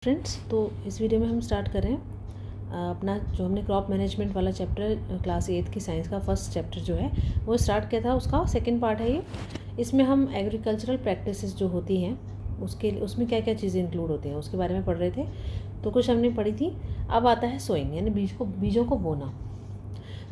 Friends, तो इस video में हम स्टार्ट कर रहे हैं अपना जो हमने क्रॉप मैनेजमेंट वाला चैप्टर क्लास 8 की साइंस का फर्स्ट चैप्टर जो है वो स्टार्ट किया था। उसका सेकंड पार्ट है ये। इसमें हम एग्रीकल्चरल प्रैक्टिसेस जो होती हैं उसमें क्या क्या चीज़ें इंक्लूड होती हैं उसके बारे में पढ़ रहे थे। तो कुछ हमने पढ़ी थी। अब आता है सोइंग, यानी बीजों को बोना।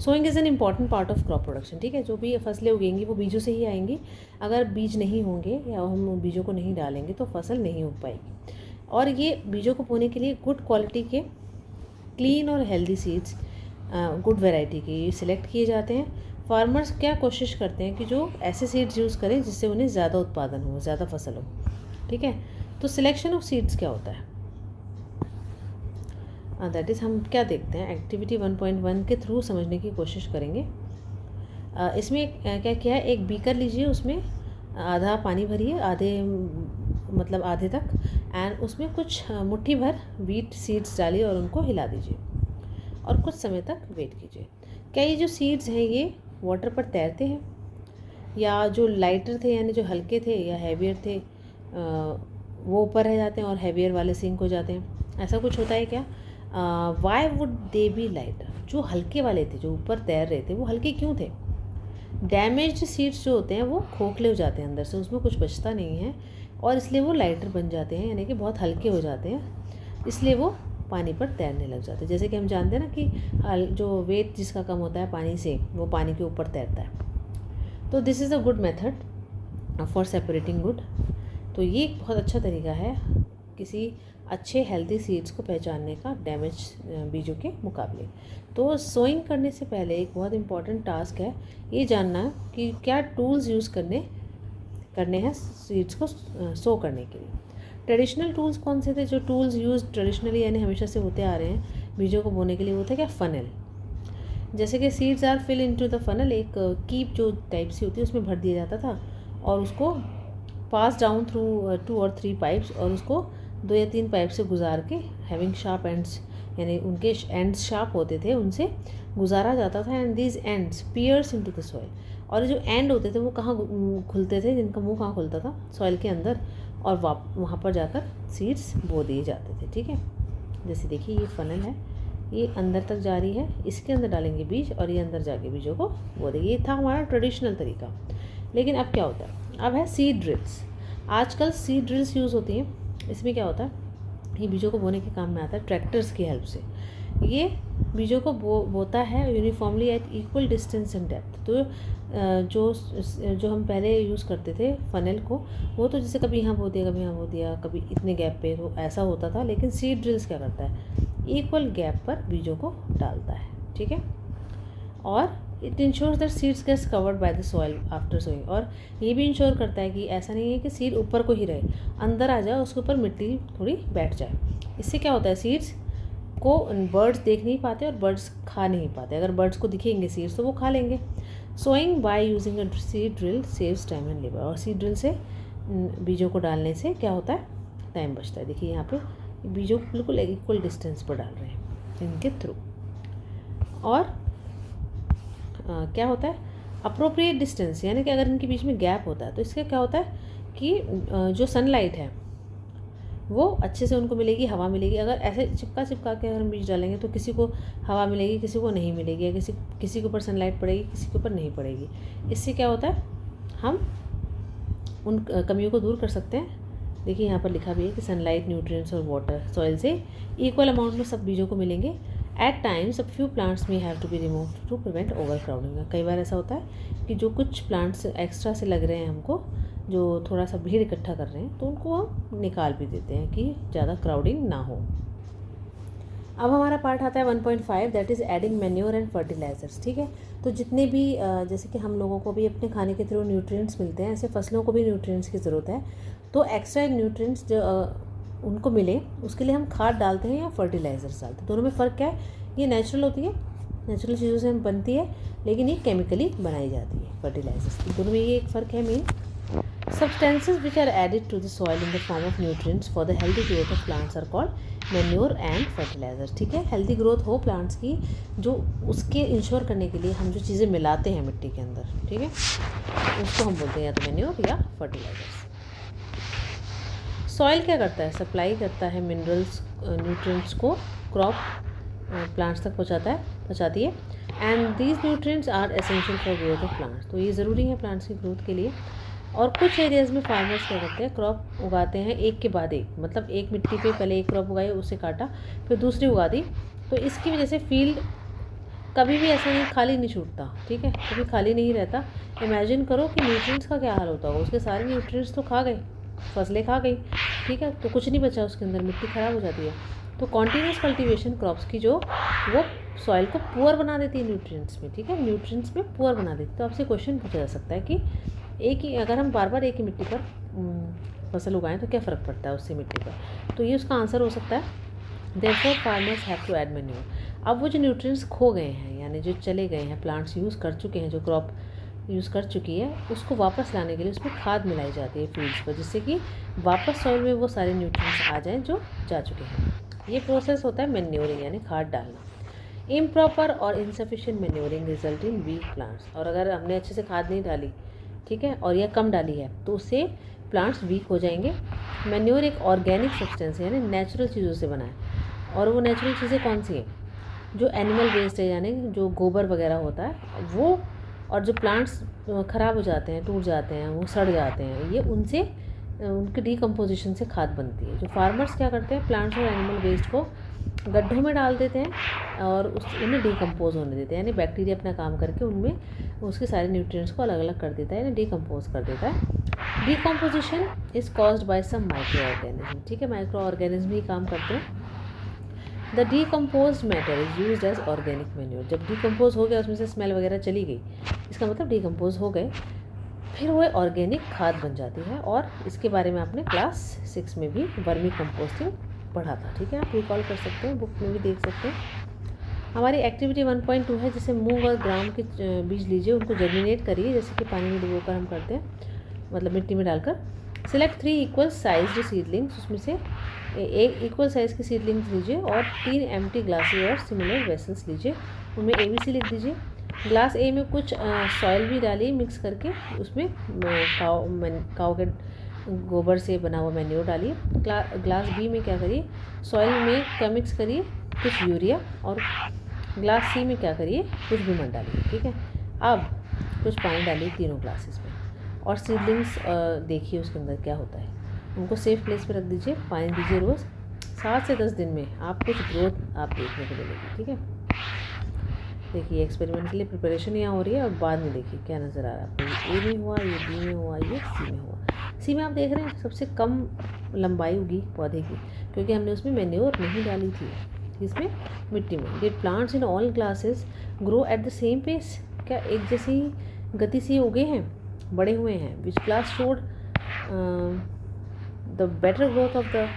Sowing is an important part of crop production. ठीक है, जो भी फसलें उगेंगी वो बीजों से ही आएंगी। अगर बीज नहीं होंगे या हम बीजों को नहीं डालेंगे तो फसल नहीं उग पाएगी। और ये बीजों को बोने के लिए गुड क्वालिटी के क्लीन और हेल्दी सीड्स, गुड वैरायटी के सिलेक्ट किए जाते हैं। फार्मर्स क्या कोशिश करते हैं कि जो ऐसे सीड्स यूज़ करें जिससे उन्हें ज़्यादा उत्पादन हो, ज़्यादा फसल हो। ठीक है, तो सिलेक्शन ऑफ सीड्स क्या होता है, दैट इज़ हम क्या देखते हैं एक्टिविटी 1.1 के थ्रू समझने की कोशिश करेंगे। इसमें क्या किया है, एक बीकर लीजिए, उसमें आधा पानी भरिए, आधे तक, एंड उसमें कुछ मुट्ठी भर वीट सीड्स डालिए और उनको हिला दीजिए और कुछ समय तक वेट कीजिए। क्या ये जो सीड्स हैं ये वाटर पर तैरते हैं, या जो लाइटर थे यानी जो हल्के थे या हैवियर थे वो ऊपर रह जाते हैं और हैवियर वाले सिंक हो जाते हैं? ऐसा कुछ होता है क्या? Why would they B lighter? जो हल्के वाले थे, जो ऊपर तैर रहे थे, वो हल्के क्यों थे? डैमेज्ड सीड्स जो होते हैं वो खोखले हो जाते हैं अंदर से, उसमें कुछ बचता नहीं है और इसलिए वो लाइटर बन जाते हैं, यानी कि बहुत हल्के हो जाते हैं, इसलिए वो पानी पर तैरने लग जाते हैं। जैसे कि हम जानते हैं ना कि जो वेट जिसका कम होता है पानी से, वो पानी के ऊपर तैरता है। तो this is a good method for separating good. तो ये एक बहुत अच्छा तरीका है किसी अच्छे हेल्दी सीड्स को पहचानने का डैमेज बीजों के मुकाबले। तो सोइंग करने से पहले एक बहुत इम्पॉर्टेंट टास्क है ये जानना कि क्या टूल्स यूज़ करने हैं सीड्स को सो करने के लिए। ट्रेडिशनल टूल्स कौन से थे? जो टूल्स यूज़ ट्रेडिशनली यानी हमेशा से होते आ रहे हैं बीजों को बोने के लिए, वो थे क्या? फनल। जैसे कि seeds are fill into the funnel, एक कीप जो टाइप सी होती है उसमें भर दिया जाता था और उसको पास डाउन थ्रू 2 और 3 पाइप्स, और उसको 2 या 3 पाइप से गुजार के, हैविंग शार्प एंड्स, यानी उनके एंड्स शार्प होते थे, उनसे गुजारा जाता था। And these ends pierce into the soil, और जो एंड होते थे वो कहाँ खुलते थे, जिनका मुंह कहाँ खुलता था? सॉइल के अंदर, और वहाँ पर जाकर सीड्स बो दिए जाते थे। ठीक है, जैसे देखिए ये फनल है, ये अंदर तक जा रही है, इसके अंदर डालेंगे बीज और ये अंदर जाके बीजों को बो देंगे। ये था हमारा ट्रेडिशनल तरीका। लेकिन अब क्या होता है? अब है सीड ड्रिल्स। आजकल सीड ड्रिल्स यूज़ होती हैं। इसमें क्या होता है, ये बीजों को बोने के काम में आता है ट्रैक्टर्स की हेल्प से। ये बीजों को बोता है uniformly eight equal distance and depth. तो जो हम पहले यूज़ करते थे फनल को, वो तो जैसे कभी यहाँ बो दिया, कभी यहाँ बो दिया, कभी इतने गैप पे, तो ऐसा होता था। लेकिन सीड ड्रिल्स क्या करता है, इक्वल गैप पर बीजों को डालता है। ठीक है, और it ensures that seeds gets covered by the soil after sowing. और ये भी इंश्योर करता है कि ऐसा नहीं है कि सीड ऊपर को ही रहे, अंदर आ जाए, उसके ऊपर मिट्टी थोड़ी बैठ जाए। इससे क्या होता है, सीड्स को बर्ड्स देख नहीं पाते और बर्ड्स खा नहीं पाते। अगर बर्ड्स को दिखेंगे सीड्स तो वो खा लेंगे। Sowing by using a seed drill saves time and labour. और सीड ड्रिल से बीजों को डालने से क्या होता है, टाइम बचता है। देखिए यहाँ पे बीजों को बिल्कुल इक्वल डिस्टेंस पर डाल रहे हैं इनके थ्रू। और क्या होता है, अप्रोप्रिएट डिस्टेंस, यानी कि अगर इनके बीच में गैप होता है तो इसका क्या होता है कि जो सनलाइट है वो अच्छे से उनको मिलेगी, हवा मिलेगी। अगर ऐसे चिपका के अगर हम बीज डालेंगे तो किसी को हवा मिलेगी, किसी को नहीं मिलेगी, या किसी के ऊपर सनलाइट पड़ेगी, किसी के ऊपर नहीं पड़ेगी। इससे क्या होता है, हम उन कमियों को दूर कर सकते हैं। देखिए यहाँ पर लिखा भी है कि सनलाइट, न्यूट्रिएंट्स और वाटर सॉइल से इक्वल अमाउंट में सब बीजों को मिलेंगे। At times a few plants में have to be removed to prevent overcrowding. कई बार ऐसा होता है कि जो कुछ प्लांट्स एक्स्ट्रा से लग रहे हैं हमको, जो थोड़ा सा भीड़ इकट्ठा कर रहे हैं, तो उनको हम निकाल भी देते हैं कि ज़्यादा क्राउडिंग ना हो। अब हमारा पार्ट आता है 1.5, that is adding manure and fertilisers. ठीक है, तो जितने भी जैसे कि हम लोगों को भी अपने खाने के थ्रू न्यूट्रिएंट्स मिलते हैं, ऐसे फसलों को भी न्यूट्रिएंट्स की ज़रूरत है। तो एक्स्ट्रा न्यूट्रिएंट्स जो उनको मिले उसके लिए हम खाद डालते हैं या फर्टिलाइजर्स डालते हैं। दोनों में फ़र्क क्या है, ये नेचुरल होती है, नेचुरल चीज़ों से हम बनती है, लेकिन ये केमिकली बनाई जाती है फर्टिलाइजर्स। दोनों में ये एक फ़र्क है main. Substances which are added to the soil in the form of nutrients for the healthy growth of plants are called manure and fertilizers। ठीक है, हेल्दी ग्रोथ हो प्लांट्स की, जो उसके इंश्योर करने के लिए हम जो चीज़ें मिलाते हैं मिट्टी के अंदर, ठीक है, उसको हम बोलते हैं या तो मैन्योर या फर्टिलाइजर्स। सॉइल क्या करता है, सप्लाई करता है मिनरल्स, न्यूट्रिएंट्स को क्रॉप प्लांट्स तक पहुंचाती है। And these nutrients are essential for growth of plants, तो ये ज़रूरी है प्लांट्स की ग्रोथ के लिए। और कुछ एरियाज़ में फार्मर्स क्या करते हैं, क्रॉप उगाते हैं एक के बाद एक, मतलब एक मिट्टी पे पहले एक क्रॉप उगाई, उसे काटा, फिर दूसरी उगा दी। तो इसकी वजह से फील्ड कभी भी ऐसा नहीं खाली नहीं छूटता, ठीक है, कभी खाली नहीं रहता। इमेजिन करो कि न्यूट्रिएंट्स का क्या हाल होता होगा, उसके सारे न्यूट्रिएंट्स तो खा गए, फसलें खा गई, ठीक है, तो कुछ नहीं बचा उसके अंदर, मिट्टी ख़राब हो जाती है। तो कॉन्टीन्यूस कल्टीवेशन क्रॉप्स की जो वो सॉइल को पुअर बना देती है न्यूट्रिएंट्स में, ठीक है, न्यूट्रिएंट्स में पुअर बना देती है। तो आपसे क्वेश्चन पूछा जा सकता है कि एक ही, अगर हम बार बार एक ही मिट्टी पर फसल उगाएं तो क्या फ़र्क पड़ता है उससे मिट्टी पर, तो ये उसका आंसर हो सकता है therefore farmers have to add manure. अब वो जो न्यूट्रिएंट्स खो गए हैं, यानी जो चले गए हैं, प्लांट्स यूज़ कर चुके हैं, जो क्रॉप यूज़ कर चुकी है, उसको वापस लाने के लिए उसमें खाद मिलाई जाती है फील्ड्स पर, जिससे कि वापस सॉइल में वो सारे न्यूट्रिएंट्स आ जाएं जो जा चुके हैं। ये प्रोसेस होता है मैन्योरिंग, यानी खाद डालना। इम्प्रॉपर और insufficient manuring result in weak plants, और अगर हमने अच्छे से खाद नहीं डाली, ठीक है, और या कम डाली है, तो उससे प्लांट्स वीक हो जाएंगे। मैन्योर एक ऑर्गेनिक सब्सटेंस है, यानी नेचुरल चीज़ों से बना है, और वो नेचुरल चीज़ें कौन सी हैं, जो एनिमल वेस्ट है, यानी जो गोबर वगैरह होता है वो, और जो प्लांट्स ख़राब हो जाते हैं, टूट जाते हैं, वो सड़ जाते हैं, ये उनसे उनके डीकम्पोजिशन से खाद बनती है। जो फार्मर्स क्या करते हैं, प्लांट्स और एनिमल वेस्ट को गड्ढों में डाल देते हैं और उन्हें डीकम्पोज होने देते हैं, यानी बैक्टीरिया अपना काम करके उनमें उसके सारे न्यूट्रिएंट्स को अलग अलग कर देता है, यानी डीकम्पोज कर देता है। Decomposition is caused by some micro organism, ठीक है, माइक्रो ऑर्गेनिज्म ही काम करते हैं। The decompose matter is use as organic manure, जब डीकम्पोज हो गया, उसमें से स्मेल वगैरह चली गई, इसका मतलब डीकम्पोज हो गए, फिर वो ऑर्गेनिक खाद बन जाती है। और इसके बारे में आपने क्लास 6 में भी वर्मी कंपोस्टिंग पढ़ा था, ठीक है, आप रिकॉल कर सकते हैं, बुक में भी देख सकते हैं। हमारी एक्टिविटी 1.2 है, जैसे मूंग और ग्राम के बीज लीजिए, उनको जर्मिनेट करिए, जैसे कि पानी में डुबोकर हम करते हैं, मतलब मिट्टी में डालकर। सिलेक्ट 3 इक्वल साइज सीडलिंग्स, उसमें से एक इक्वल साइज़ की सीडलिंग्स लीजिए, और 3 एम्प्टी ग्लासेस और सिमिलर वेसल्स लीजिए, उनमें ABC लिख दीजिए। ग्लास ए में कुछ सॉइल भी डालिए मिक्स करके, उसमें काऊ के गोबर से बना हुआ मैन्योर डालिए। ग्लास बी में क्या करिए, सॉइल में क्या मिक्स करिए, कुछ यूरिया, और ग्लास सी में क्या करिए, कुछ भी मत डालिए, ठीक है। अब कुछ पानी डालिए तीनों ग्लासेस में, और सीडलिंग्स देखिए उसके अंदर क्या होता है, उनको सेफ प्लेस पे रख दीजिए, पानी दीजिए रोज़। 7 से 10 दिन में आप कुछ ग्रोथ आप देखने को मिलेगी, ठीक है। देखिए एक्सपेरिमेंट के लिए प्रिपरेशन यहाँ हो रही है, और बाद में देखिए क्या नज़र आ रहा है आपको, ए में हुआ, ये बी में हुआ, ये सी में हुआ। सी में आप देख रहे हैं सबसे कम लंबाई होगी पौधे की, क्योंकि हमने उसमें मैन्योर नहीं डाली थी, इसमें मिट्टी में। Did plants in all classes grow at the same pace, क्या एक जैसी गति से उगे हैं, बड़े हुए हैं। Which class showed the better growth of the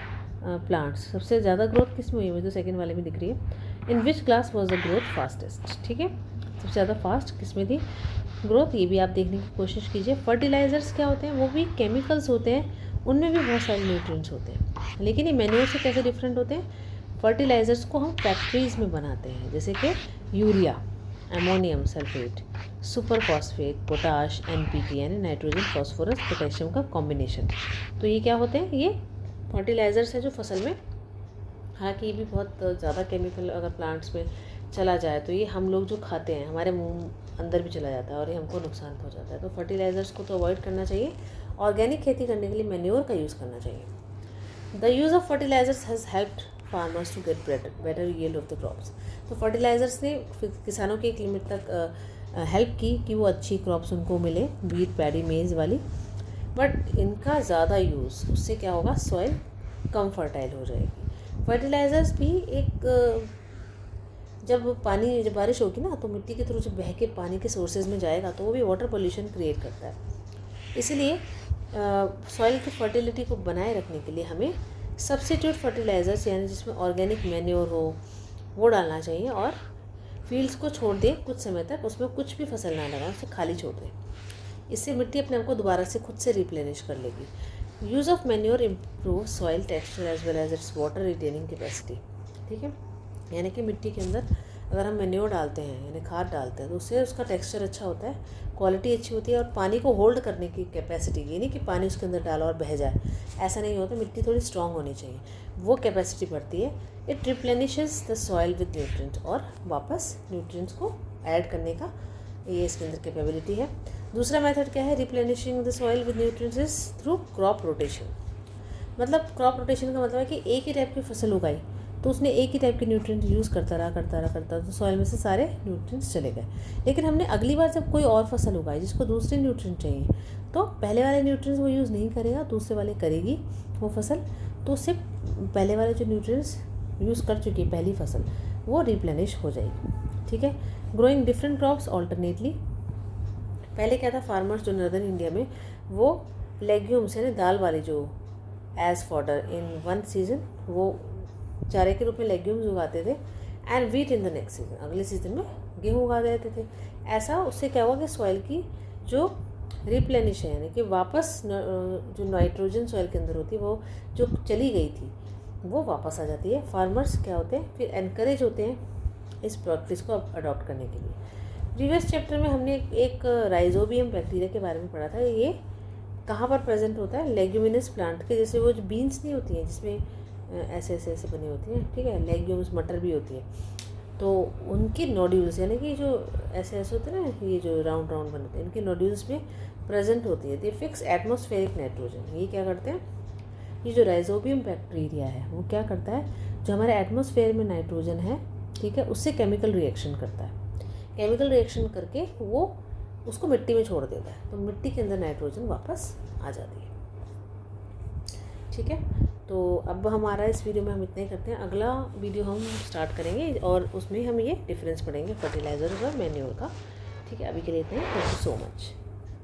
plants, सबसे ज़्यादा ग्रोथ किस में हुई, मुझे तो सेकेंड वाले में दिख रही है। In which class was the growth fastest, ठीक है, सबसे ज़्यादा फास्ट किस में थी ग्रोथ, ये भी आप देखने की कोशिश कीजिए। फर्टिलाइज़र्स क्या होते हैं, वो भी केमिकल्स होते हैं, उनमें भी बहुत सारे न्यूट्रिएंट्स होते हैं, लेकिन ये मैन्योर से कैसे डिफरेंट होते हैं। फर्टिलाइज़र्स को हम फैक्ट्रीज़ में बनाते हैं, जैसे कि urea, ammonium sulphate, super phosphate, potash, NPK यानी नाइट्रोजन फॉस्फोरस पोटेशियम का कॉम्बिनेशन। तो ये क्या होते हैं, ये फर्टिलाइज़र्स है जो फसल में, हालांकि ये भी बहुत ज़्यादा केमिकल अगर प्लांट्स में चला जाए तो ये हम लोग जो खाते हैं हमारे मुंह अंदर भी चला जाता है, और ये हमको नुकसान पहुंचाता है। तो फर्टिलाइज़र्स को तो अवॉइड करना चाहिए, ऑर्गेनिक खेती करने के लिए मैन्योर का यूज़ करना चाहिए। The use of fertilisers has helped farmers to get better yield of the crops. तो फर्टिलाइज़र्स ने किसानों की एक लिमिट तक हेल्प की कि वो अच्छी क्रॉप्स उनको मिले, वीट, पैडी, मेज़ वाली। बट इनका ज़्यादा यूज़, उससे क्या होगा, सॉइल कम फर्टाइल हो जाएगी। फर्टिलाइज़र्स भी एक जब बारिश होगी ना, तो मिट्टी के थ्रू जब बह के पानी के सोर्सेज में जाएगा, तो वो भी वाटर पोल्यूशन क्रिएट करता है। इसीलिए सॉइल की फर्टिलिटी को बनाए रखने के लिए हमें सब्स्टिट्यूट फर्टिलाइज़र्स, यानी जिसमें ऑर्गेनिक मैन्योर हो, वो डालना चाहिए, और फील्ड्स को छोड़ दें कुछ समय तक, उसमें कुछ भी फसल ना लगाएं, उसे खाली छोड़ दें। इससे मिट्टी अपने आप को दोबारा से खुद से रिप्लेनिश कर लेगी। Use of manure improve soil texture as well as its water retaining capacity, ठीक है, यानी कि मिट्टी के अंदर अगर हम मेन्योर डालते हैं यानी खाद डालते हैं तो उससे उसका टेक्सचर अच्छा होता है, क्वालिटी अच्छी होती है और पानी को होल्ड करने की कैपेसिटी, ये नहीं कि पानी उसके अंदर डाला और बह जाए, ऐसा नहीं होता। मिट्टी थोड़ी स्ट्रांग होनी चाहिए, वो कैपेसिटी बढ़ती है। It replenishes the soil with nutrient, और वापस न्यूट्रिएंट्स को ऐड करने का ये इसके अंदर कैपेबिलिटी है। दूसरा मेथड क्या है replenishing the soil with nutrients is through crop rotation. मतलब क्रॉप रोटेशन का मतलब है कि एक ही टाइप की फसल उगाई तो उसने एक ही टाइप के न्यूट्रिएंट यूज़ करता रहा तो सॉइल में से सारे न्यूट्रिएंट्स चले गए। लेकिन हमने अगली बार जब कोई और फसल उगाई जिसको दूसरे न्यूट्रिएंट चाहिए, तो पहले वाले न्यूट्रिएंट्स वो यूज़ नहीं करेगा, दूसरे वाले करेगी वो फसल, तो उससे पहले वाले जो न्यूट्रिएंट्स यूज़ कर चुकी है पहली फसल वो रिप्लेनिश हो जाएगी। ठीक है। Growing different crops alternately. पहले क्या था, फार्मर्स जो नर्दर्न इंडिया में वो लेग्यूम्स यानी दाल वाली जो as fodder in one season वो चारे के रूप में लेग्यूम्स उगाते थे, and wheat in the next season, अगले सीजन में गेहूँ उगा देते थे। ऐसा उससे क्या हुआ कि सॉइल की जो रिप्लेनिश है यानी कि वापस जो नाइट्रोजन सॉइल के अंदर होती है वो जो चली गई थी वो वापस आ जाती है। फार्मर्स क्या होते हैं फिर एनकरेज होते हैं इस प्रैक्टिस को अडॉप्ट करने के लिए। प्रीवियस चैप्टर में हमने एक राइजोबियम बैक्टीरिया के बारे में पढ़ा था। ये कहाँ पर प्रेजेंट होता है, लेग्यूमिनस प्लांट के, जैसे वो जो बीन्स नहीं होती हैं जिसमें ऐसे ऐसे ऐसे बनी होती हैं, ठीक है, लेग्यूम्स मटर भी होती है, तो उनके नोड्यूल्स यानी कि जो ऐसे ऐसे होते हैं ना, ये जो राउंड राउंड बनते हैं, इनके नोड्यूल्स में प्रेजेंट होती है। दे फिक्स एटमॉस्फेरिक नाइट्रोजन। ये क्या करते हैं, ये जो राइजोबियम बैक्टीरिया है वो क्या करता है, जो हमारे एटमॉस्फेयर में नाइट्रोजन है, ठीक है, उससे केमिकल रिएक्शन करता है। केमिकल रिएक्शन करके वो उसको मिट्टी में छोड़ देता है, तो मिट्टी के अंदर नाइट्रोजन वापस आ जाती है। ठीक है, तो अब हमारा इस वीडियो में हम इतना ही करते हैं। अगला वीडियो हम स्टार्ट करेंगे और उसमें हम ये डिफरेंस पढ़ेंगे फर्टिलाइजर और मैन्योर का। ठीक है, अभी के लिए इतना ही। Thank you so much.